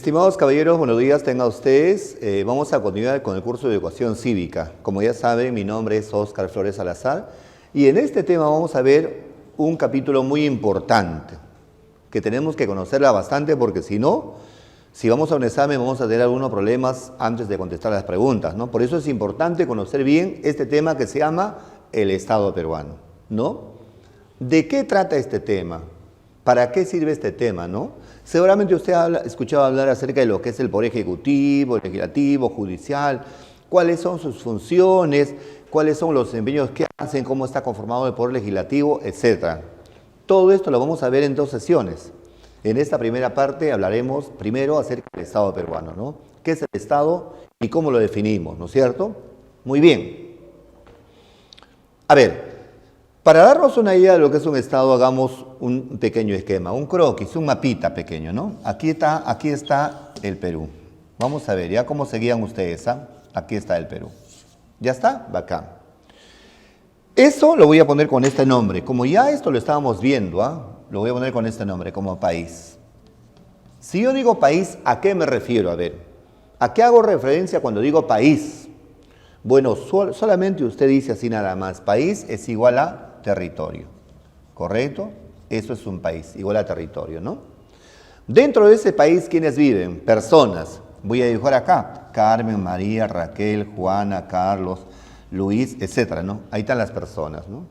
Estimados caballeros, buenos días tengan ustedes. Vamos a continuar con el curso de educación cívica. Como ya saben, mi nombre es Óscar Flores Salazar y en este tema vamos a ver un capítulo muy importante que tenemos que conocerla bastante porque si no, si vamos a un examen vamos a tener algunos problemas antes de contestar las preguntas, ¿no? Por eso es importante conocer bien este tema que se llama el Estado peruano, ¿no? ¿De qué trata este tema? ¿Para qué sirve este tema, no? Seguramente usted ha escuchado hablar acerca de lo que es el Poder Ejecutivo, Legislativo, Judicial, cuáles son sus funciones, cuáles son los desempeños que hacen, cómo está conformado el Poder Legislativo, etc. Todo esto lo vamos a ver en dos sesiones. En esta primera parte hablaremos primero acerca del Estado peruano, ¿no? ¿Qué es el Estado y cómo lo definimos, ¿no es cierto? Muy bien. A ver. Para darnos una idea de lo que es un Estado, hagamos un pequeño esquema, un croquis, un mapita pequeño, ¿no? Aquí está el Perú. Vamos a ver ya cómo seguían ustedes, ¿ah? Aquí está el Perú. ¿Ya está? Bacán. Eso lo voy a poner con este nombre. Como ya esto lo estábamos viendo, ¿ah? Lo voy a poner con este nombre, como país. Si yo digo país, ¿a qué me refiero? A ver, ¿a qué hago referencia cuando digo país? Bueno, solamente usted dice así nada más. País es igual a territorio, ¿correcto? Eso es un país, igual a territorio, ¿no? Dentro de ese país, ¿quiénes viven? Personas. Voy a dibujar acá. Carmen, María, Raquel, Juana, Carlos, Luis, etcétera, ¿no? Ahí están las personas, ¿no?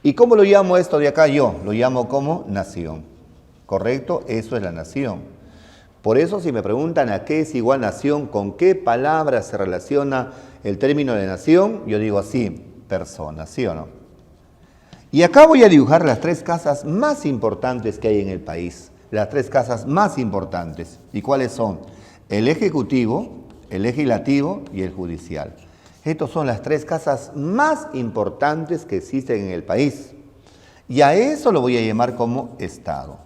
¿Y cómo lo llamo esto de acá yo? Lo llamo como nación, ¿correcto? Eso es la nación. Por eso, si me preguntan a qué es igual nación, con qué palabra se relaciona el término de nación, yo digo así, persona, ¿sí o no? Y acá voy a dibujar las tres casas más importantes que hay en el país. Las tres casas más importantes. ¿Y cuáles son? El Ejecutivo, el Legislativo y el Judicial. Estas son las tres casas más importantes que existen en el país. Y a eso lo voy a llamar como Estado.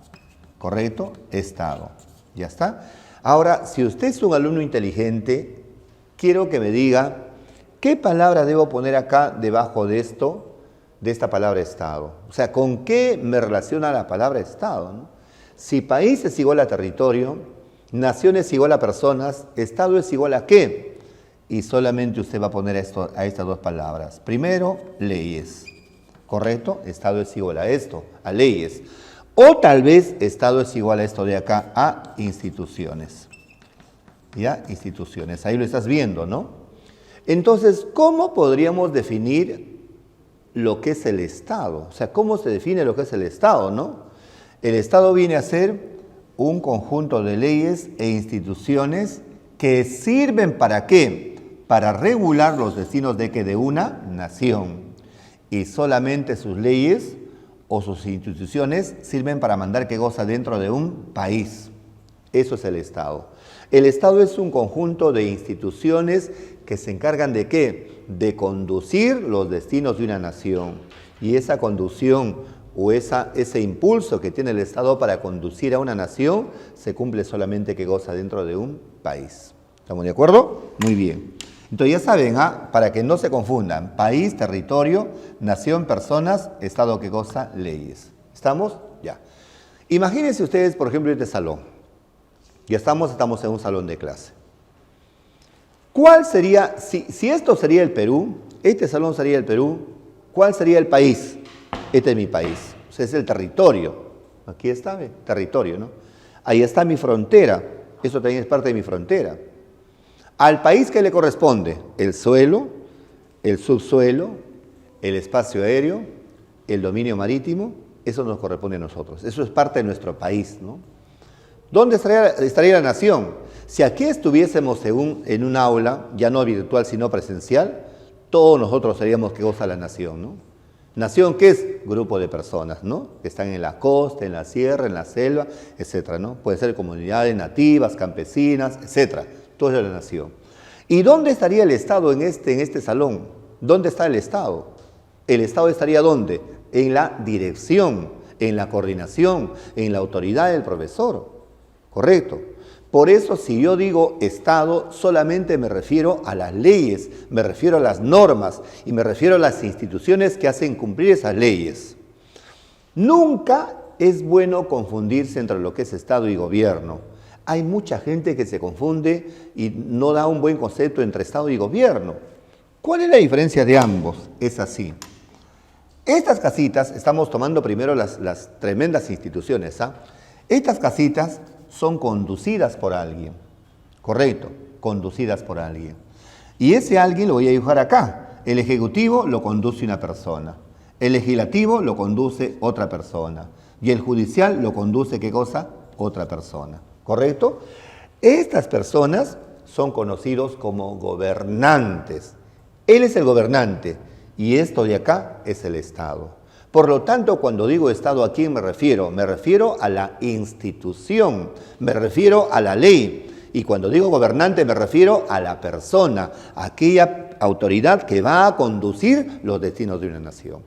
¿Correcto? Estado. ¿Ya está? Ahora, si usted es un alumno inteligente, quiero que me diga qué palabra debo poner acá debajo de esto, de esta palabra Estado. O sea, ¿con qué me relaciona la palabra Estado, ¿no? Si país es igual a territorio, nación es igual a personas, Estado es igual a ¿qué? Y solamente usted va a poner a estas dos palabras. Primero, leyes. ¿Correcto? Estado es igual a esto, a leyes. O tal vez Estado es igual a esto de acá, a instituciones. ¿Ya? Instituciones. Ahí lo estás viendo, ¿no? Entonces, ¿cómo podríamos definir lo que es el Estado? O sea, ¿cómo se define lo que es el Estado, no? El Estado viene a ser un conjunto de leyes e instituciones que sirven ¿para qué? Para regular los destinos de una nación. Y solamente sus leyes o sus instituciones sirven para mandar qué cosa dentro de un país. Eso es el Estado. El Estado es un conjunto de instituciones que se encargan de ¿qué? De conducir los destinos de una nación. Y esa conducción o ese impulso que tiene el Estado para conducir a una nación se cumple solamente ¿qué cosa? Dentro de un país. ¿Estamos de acuerdo? Muy bien. Entonces ya saben, para que no se confundan, país, territorio, nación, personas, Estado, ¿qué cosa? Leyes. ¿Estamos? Ya. Imagínense ustedes, por ejemplo, este salón. Ya estamos en un salón de clase. ¿Cuál sería, si esto sería el Perú, este salón sería el Perú, ¿cuál sería el país? Este es mi país, o sea, es el territorio. Aquí está, ¿ve? Territorio, ¿no? Ahí está mi frontera, eso también es parte de mi frontera. Al país, ¿qué le corresponde? El suelo, el subsuelo, el espacio aéreo, el dominio marítimo, eso nos corresponde a nosotros, eso es parte de nuestro país, ¿no? ¿Dónde estaría la nación? Si aquí estuviésemos en un aula, ya no virtual sino presencial, todos nosotros seríamos ¿qué cosa? La nación, ¿no? Nación, ¿qué es? Grupo de personas, ¿no? Que están en la costa, en la sierra, en la selva, etcétera, ¿no? Puede ser comunidades nativas, campesinas, etcétera. Todo es la nación. ¿Y dónde estaría el Estado en este salón? ¿Dónde está el Estado? ¿El Estado estaría dónde? En la dirección, en la coordinación, en la autoridad del profesor. ¿Correcto? Por eso, si yo digo Estado, solamente me refiero a las leyes, me refiero a las normas y me refiero a las instituciones que hacen cumplir esas leyes. Nunca es bueno confundirse entre lo que es Estado y gobierno. hay mucha gente que se confunde y no da un buen concepto entre Estado y gobierno. ¿Cuál es la diferencia de ambos? Es así. Estas casitas, estamos tomando primero las tremendas instituciones, ¿ah? Estas casitas son conducidas por alguien, correcto, conducidas por alguien. Y ese alguien lo voy a dibujar acá. El ejecutivo lo conduce una persona, el legislativo lo conduce otra persona y el judicial lo conduce, ¿qué cosa? Otra persona, ¿correcto? Estas personas son conocidos como gobernantes. Él es el gobernante y esto de acá es el Estado. Por lo tanto, cuando digo Estado, ¿a quién me refiero? Me refiero a la institución, me refiero a la ley. Y cuando digo gobernante me refiero a la persona, a aquella autoridad que va a conducir los destinos de una nación.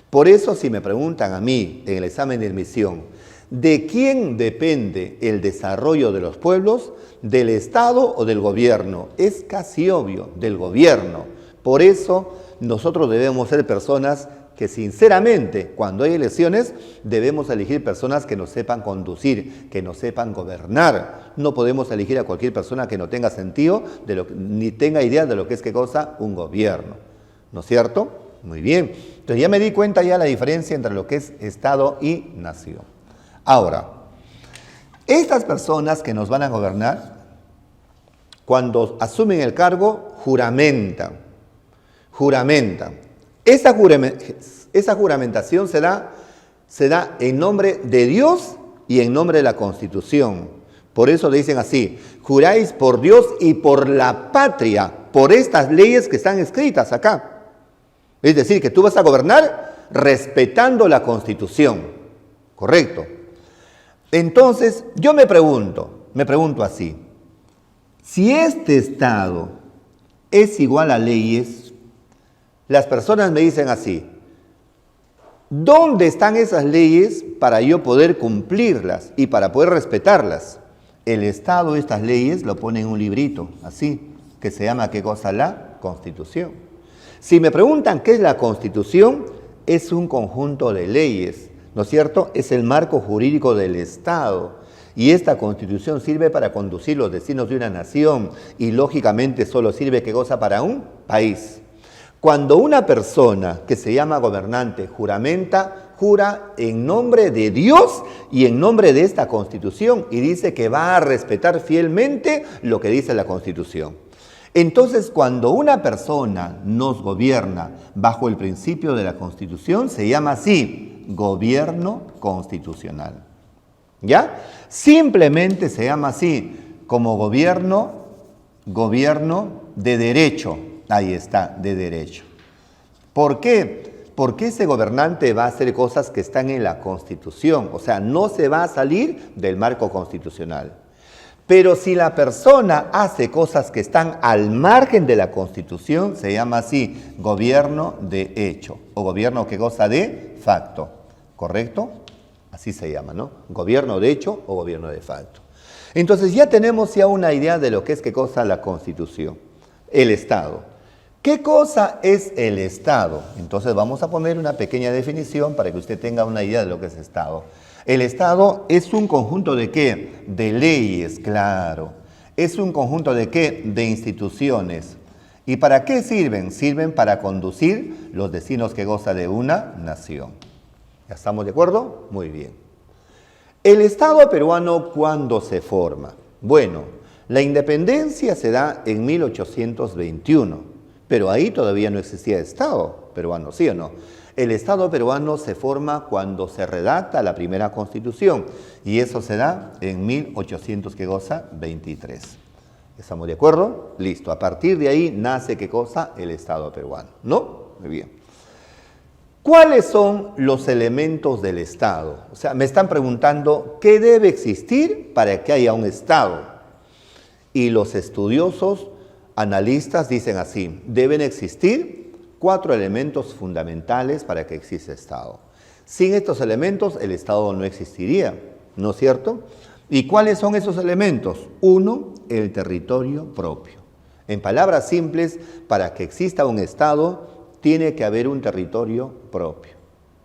Por eso, si me preguntan a mí en el examen de admisión, ¿de quién depende el desarrollo de los pueblos? ¿Del Estado o del gobierno? Es casi obvio, del gobierno. Por eso nosotros debemos ser personas que sinceramente, cuando hay elecciones, debemos elegir personas que nos sepan conducir, que nos sepan gobernar. No podemos elegir a cualquier persona que no tenga sentido, ni tenga idea de lo que es qué cosa un gobierno. ¿No es cierto? Muy bien. Entonces ya me di cuenta ya la diferencia entre lo que es Estado y nación. Ahora, estas personas que nos van a gobernar, cuando asumen el cargo, juramentan. Esa juramentación se da en nombre de Dios y en nombre de la Constitución. Por eso le dicen así, juráis por Dios y por la patria, por estas leyes que están escritas acá. Es decir, que tú vas a gobernar respetando la Constitución. ¿Correcto? Entonces, yo me pregunto así, si este Estado es igual a leyes, las personas me dicen así, ¿dónde están esas leyes para yo poder cumplirlas y para poder respetarlas? El Estado estas leyes lo pone en un librito, así, que se llama, ¿qué cosa? La Constitución. Si me preguntan qué es la Constitución, es un conjunto de leyes, ¿no es cierto? Es el marco jurídico del Estado. Y esta Constitución sirve para conducir los destinos de una nación y lógicamente solo sirve, ¿qué cosa? Para un país. Cuando una persona que se llama gobernante juramenta, jura en nombre de Dios y en nombre de esta Constitución y dice que va a respetar fielmente lo que dice la Constitución. Entonces, cuando una persona nos gobierna bajo el principio de la Constitución, se llama así, gobierno constitucional. ¿Ya? Simplemente se llama así, como gobierno de derecho. Ahí está, de derecho. ¿Por qué? Porque ese gobernante va a hacer cosas que están en la Constitución, o sea, no se va a salir del marco constitucional. Pero si la persona hace cosas que están al margen de la Constitución, se llama así, gobierno de hecho, o gobierno que goza de facto, ¿correcto? Así se llama, ¿no? Gobierno de hecho o gobierno de facto. Entonces ya tenemos ya una idea de lo que es qué cosa la Constitución, el Estado. ¿Qué cosa es el Estado? Entonces vamos a poner una pequeña definición para que usted tenga una idea de lo que es Estado. El Estado es un conjunto de ¿qué? De leyes, claro. Es un conjunto de ¿qué? De instituciones. ¿Y para qué sirven? Sirven para conducir los destinos que goza de una nación. ¿Ya estamos de acuerdo? Muy bien. ¿El Estado peruano cuándo se forma? Bueno, la independencia se da en 1821. Pero ahí todavía no existía Estado peruano, ¿sí o no? El Estado peruano se forma cuando se redacta la primera Constitución y eso se da en 1823. ¿Estamos de acuerdo? Listo. A partir de ahí nace ¿qué cosa? El Estado peruano, ¿no? Muy bien. ¿Cuáles son los elementos del Estado? O sea, me están preguntando ¿qué debe existir para que haya un Estado? Y los estudiosos analistas dicen así, deben existir 4 elementos fundamentales para que exista Estado. Sin estos elementos el Estado no existiría, ¿no es cierto? ¿Y cuáles son esos elementos? 1, el territorio propio. En palabras simples, para que exista un Estado, tiene que haber un territorio propio.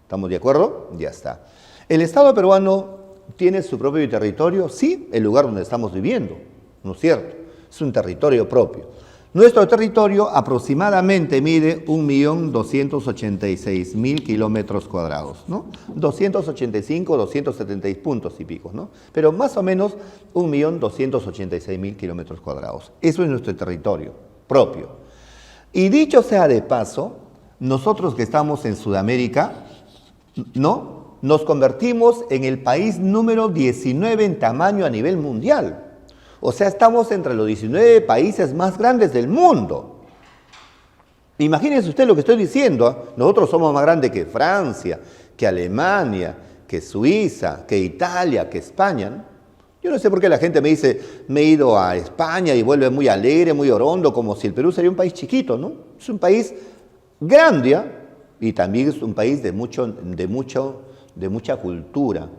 ¿Estamos de acuerdo? Ya está. El Estado peruano tiene su propio territorio? Sí, el lugar donde estamos viviendo, ¿no es cierto? Es un territorio propio. Nuestro territorio aproximadamente mide 1.286.000 kilómetros cuadrados, ¿no? 285, 270 puntos y picos, ¿no? Pero más o menos 1.286.000 kilómetros cuadrados. Eso es nuestro territorio propio. Y dicho sea de paso, nosotros que estamos en Sudamérica, ¿no? Nos convertimos en el país número 19 en tamaño a nivel mundial. O sea, estamos entre los 19 países más grandes del mundo. Imagínense usted lo que estoy diciendo, ¿eh? Nosotros somos más grandes que Francia, que Alemania, que Suiza, que Italia, que España, ¿no? Yo no sé por qué la gente me dice, me he ido a España y vuelve muy alegre, muy orondo, como si el Perú sería un país chiquito, ¿no? Es un país grande, ¿eh? Y también es un país de mucha cultura,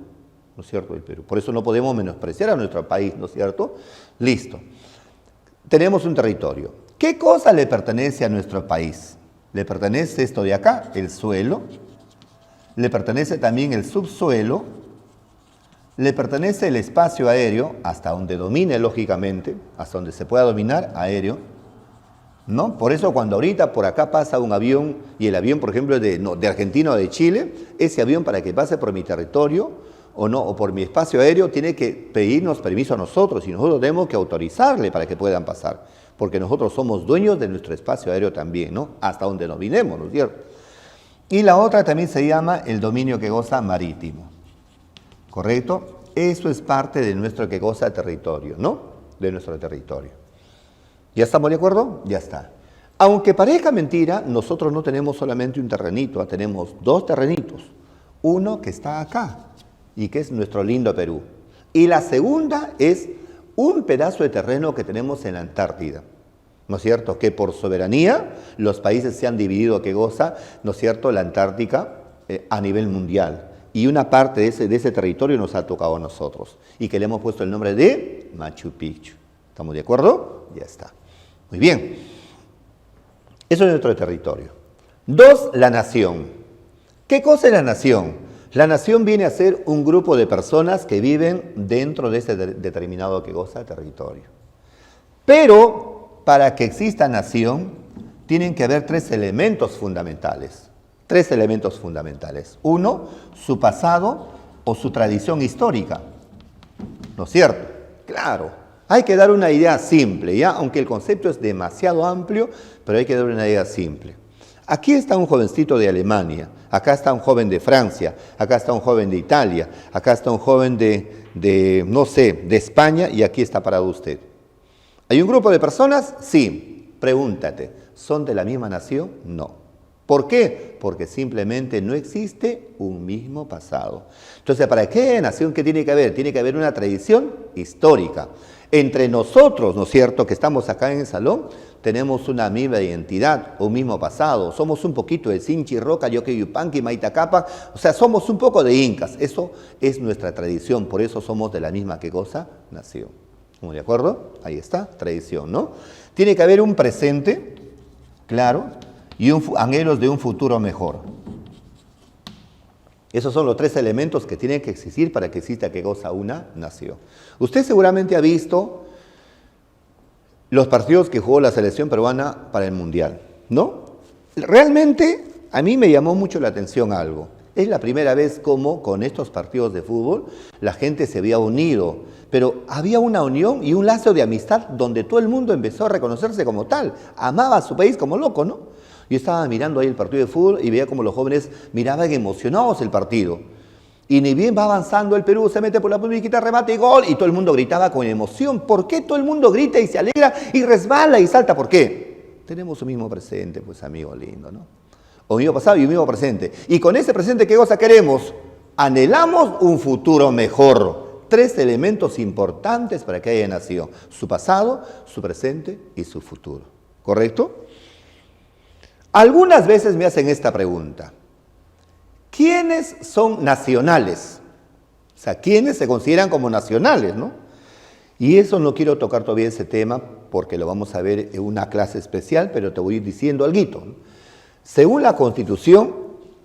¿no es cierto? El Perú. Por eso no podemos menospreciar a nuestro país, ¿no es cierto? Listo. Tenemos un territorio. ¿Qué cosa le pertenece a nuestro país? Le pertenece esto de acá, el suelo. Le pertenece también el subsuelo. Le pertenece el espacio aéreo, hasta donde domine, lógicamente, hasta donde se pueda dominar aéreo, ¿no? Por eso cuando ahorita por acá pasa un avión, y el avión, por ejemplo, de Argentina o de Chile, ese avión para que pase por mi territorio, o por mi espacio aéreo, tiene que pedirnos permiso a nosotros y nosotros tenemos que autorizarle para que puedan pasar, porque nosotros somos dueños de nuestro espacio aéreo también, ¿no? Hasta donde nos vinemos, ¿no es cierto? Y la otra también se llama el dominio que goza marítimo, ¿correcto? Eso es parte de nuestro que goza territorio, ¿no? De nuestro territorio. ¿Ya estamos de acuerdo? Ya está. Aunque parezca mentira, nosotros no tenemos solamente un terrenito, tenemos dos terrenitos. Uno que está acá, y que es nuestro lindo Perú. Y la segunda es un pedazo de terreno que tenemos en la Antártida, ¿no es cierto? Que por soberanía los países se han dividido, que goza, ¿no es cierto?, la Antártica a nivel mundial. Y una parte de ese territorio nos ha tocado a nosotros. Y que le hemos puesto el nombre de Machu Picchu. ¿Estamos de acuerdo? Ya está. Muy bien. Eso es nuestro territorio. 2, la nación. ¿Qué cosa es la nación? La nación viene a ser un grupo de personas que viven dentro de ese determinado que goza territorio. Pero para que exista nación, tienen que haber 3 elementos fundamentales. 3 elementos fundamentales. 1, su pasado o su tradición histórica. ¿No es cierto? Claro. Hay que dar una idea simple, ¿ya? Aunque el concepto es demasiado amplio, pero hay que dar una idea simple. Aquí está un jovencito de Alemania, acá está un joven de Francia, acá está un joven de Italia, acá está un joven no sé, de España, y aquí está parado usted. ¿Hay un grupo de personas? Sí. Pregúntate, ¿son de la misma nación? No. ¿Por qué? Porque simplemente no existe un mismo pasado. Entonces, ¿para qué nación? ¿Qué tiene que haber? Tiene que haber una tradición histórica. Entre nosotros, ¿no es cierto?, que estamos acá en el salón, tenemos una misma identidad, un mismo pasado. Somos un poquito de Sinchi, Roca, Yoque, Yupanqui, Maitacapa. O sea, somos un poco de incas. Eso es nuestra tradición. Por eso somos de la misma que goza nación. ¿Estamos de acuerdo? Ahí está, tradición, ¿no? Tiene que haber un presente, claro, y anhelos de un futuro mejor. Esos son los 3 elementos que tienen que existir para que exista que goza una nación. Usted seguramente ha visto los partidos que jugó la selección peruana para el Mundial, ¿no? Realmente a mí me llamó mucho la atención algo. Es la primera vez como con estos partidos de fútbol la gente se había unido, pero había una unión y un lazo de amistad donde todo el mundo empezó a reconocerse como tal. Amaba a su país como loco, ¿no? Yo estaba mirando ahí el partido de fútbol y veía como los jóvenes miraban emocionados el partido. Y ni bien va avanzando el Perú, se mete por la publiquita, remate y gol, y todo el mundo gritaba con emoción. ¿Por qué todo el mundo grita y se alegra y resbala y salta? ¿Por qué? Tenemos un mismo presente, pues amigo lindo, ¿no? Un mismo pasado y un mismo presente. Y con ese presente, ¿qué cosa queremos? Anhelamos un futuro mejor. 3 elementos importantes para que haya nación: su pasado, su presente y su futuro. ¿Correcto? Algunas veces me hacen esta pregunta: ¿quiénes son nacionales? O sea, ¿quiénes se consideran como nacionales, no? Y eso no quiero tocar todavía ese tema porque lo vamos a ver en una clase especial, pero te voy a ir diciendo alguito, ¿no? Según la Constitución,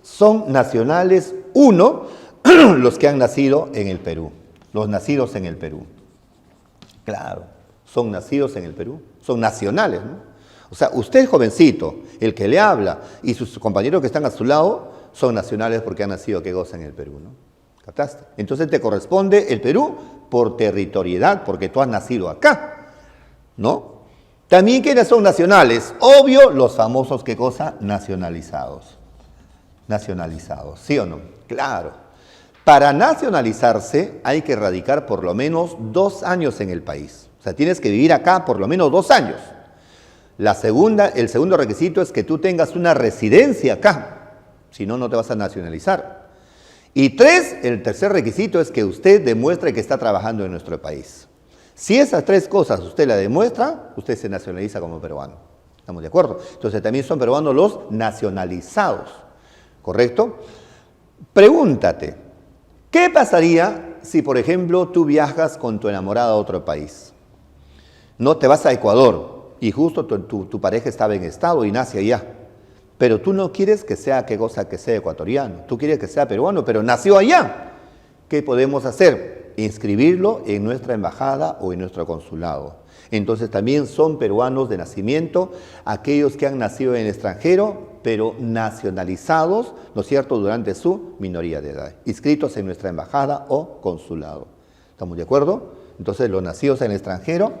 son nacionales, 1, los que han nacido en el Perú, los nacidos en el Perú. Claro, son nacidos en el Perú, son nacionales, ¿no? O sea, usted jovencito, el que le habla y sus compañeros que están a su lado son nacionales porque han nacido, que gozan en el Perú, ¿no? ¿Captaste? Entonces te corresponde el Perú por territorialidad, porque tú has nacido acá, ¿no? También, ¿quiénes son nacionales? Obvio, los famosos, ¿qué cosa? Nacionalizados. Nacionalizados, ¿sí o no? Claro. Para nacionalizarse hay que radicar por lo menos 2 años en el país. O sea, tienes que vivir acá por lo menos 2 años. El segundo requisito es que tú tengas una residencia acá, si no, no te vas a nacionalizar. Y 3, el tercer requisito es que usted demuestre que está trabajando en nuestro país. Si esas 3 cosas usted la demuestra, usted se nacionaliza como peruano. ¿Estamos de acuerdo? Entonces también son peruanos los nacionalizados, ¿correcto? Pregúntate, ¿qué pasaría si, por ejemplo, tú viajas con tu enamorada a otro país? No, te vas a Ecuador. Y justo tu pareja estaba en estado y nace allá. Pero tú no quieres que sea, ¿qué cosa? Que sea ecuatoriano. Tú quieres que sea peruano, pero nació allá. ¿Qué podemos hacer? Inscribirlo en nuestra embajada o en nuestro consulado. Entonces también son peruanos de nacimiento aquellos que han nacido en el extranjero, pero nacionalizados, ¿no es cierto?, durante su minoría de edad. Inscritos en nuestra embajada o consulado. ¿Estamos de acuerdo? Entonces los nacidos en el extranjero,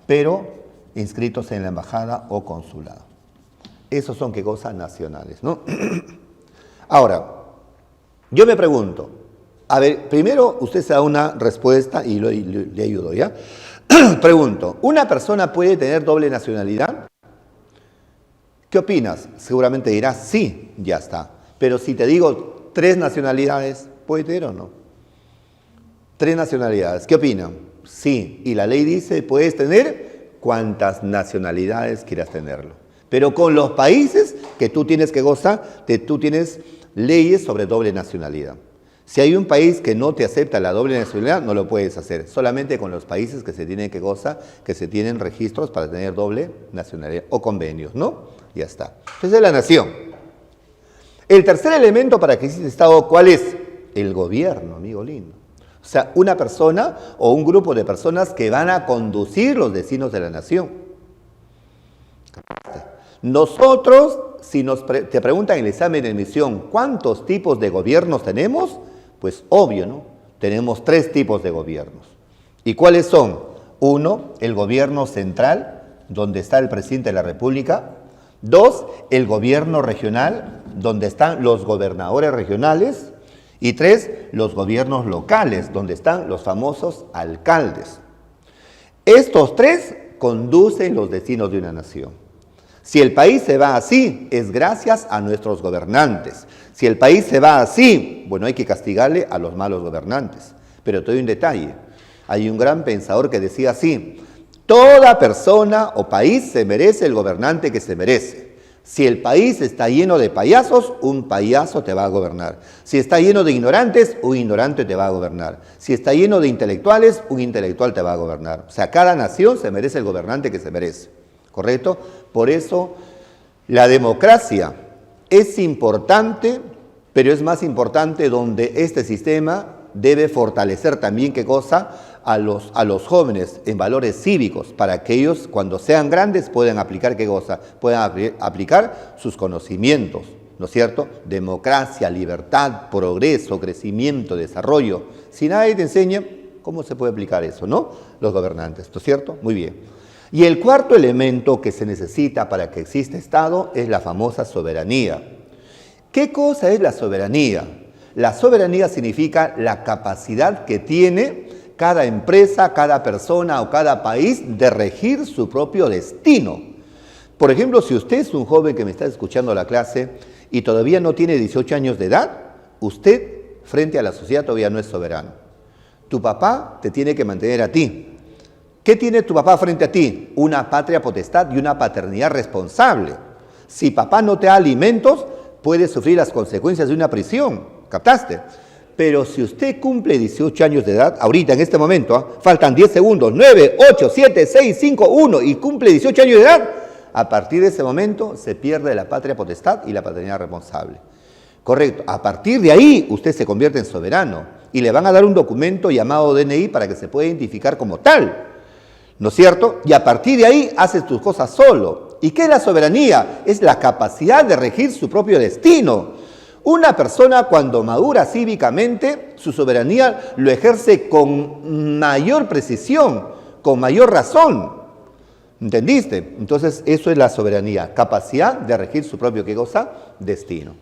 pero inscritos en la embajada o consulado. Esos son, ¿qué cosas? Nacionales, ¿no? Ahora, yo me pregunto, a ver, primero usted se da una respuesta y le ayudo, ¿ya? Pregunto, ¿una persona puede tener doble nacionalidad? ¿Qué opinas? Seguramente dirás, sí, ya está. Pero si te digo 3 nacionalidades, ¿puede tener o no? 3 nacionalidades, ¿qué opinan? Sí, y la ley dice, puedes tener cuantas nacionalidades quieras tenerlo. Pero con los países que tú tienes que gozar, tú tienes leyes sobre doble nacionalidad. Si hay un país que no te acepta la doble nacionalidad, no lo puedes hacer. Solamente con los países que se tienen que gozar, que se tienen registros para tener doble nacionalidad o convenios, ¿no? Ya está. Entonces es la nación. El tercer elemento para que exista Estado, ¿cuál es? El gobierno, amigo lindo. O sea, una persona o un grupo de personas que van a conducir los destinos de la nación. Nosotros, si te preguntan en el examen de admisión, ¿cuántos tipos de gobiernos tenemos? Pues obvio, ¿no? Tenemos 3 tipos de gobiernos. ¿Y cuáles son? 1, el gobierno central, donde está el presidente de la República. 2, el gobierno regional, donde están los gobernadores regionales. Y 3, los gobiernos locales, donde están los famosos alcaldes. Estos 3 conducen los destinos de una nación. Si el país se va así, es gracias a nuestros gobernantes. Si el país se va así, bueno, hay que castigarle a los malos gobernantes. Pero te doy un detalle. Hay un gran pensador que decía así, toda persona o país se merece el gobernante que se merece. Si el país está lleno de payasos, un payaso te va a gobernar. Si está lleno de ignorantes, un ignorante te va a gobernar. Si está lleno de intelectuales, un intelectual te va a gobernar. O sea, cada nación se merece el gobernante que se merece. ¿Correcto? Por eso la democracia es importante, pero es más importante donde este sistema debe fortalecer también, ¿qué cosa? A los jóvenes en valores cívicos, para que ellos cuando sean grandes puedan aplicar, ¿qué cosa? Puedan aplicar sus conocimientos, ¿no es cierto? Democracia, libertad, progreso, crecimiento, desarrollo. Si nadie te enseña, ¿cómo se puede aplicar eso, no? Los gobernantes, ¿no es cierto? Muy bien. Y el cuarto elemento que se necesita para que exista Estado es la famosa soberanía. ¿Qué cosa es la soberanía? La soberanía significa la capacidad que tiene cada empresa, cada persona o cada país de regir su propio destino. Por ejemplo, si usted es un joven que me está escuchando la clase y todavía no tiene 18 años de edad, usted frente a la sociedad todavía no es soberano. Tu papá te tiene que mantener a ti. ¿Qué tiene tu papá frente a ti? Una patria potestad y una paternidad responsable. Si papá no te da alimentos, puedes sufrir las consecuencias de una prisión. ¿Captaste? Pero si usted cumple 18 años de edad, ahorita en este momento, faltan 10 segundos, 9, 8, 7, 6, 5, 1 y cumple 18 años de edad, a partir de ese momento se pierde la patria potestad y la paternidad responsable. Correcto. A partir de ahí usted se convierte en soberano y le van a dar un documento llamado DNI para que se pueda identificar como tal, ¿no es cierto? Y a partir de ahí haces tus cosas solo. ¿Y qué es la soberanía? Es la capacidad de regir su propio destino. Una persona cuando madura cívicamente, su soberanía lo ejerce con mayor precisión, con mayor razón. ¿Entendiste? Entonces eso es la soberanía, capacidad de regir su propio, ¿qué cosa? Destino.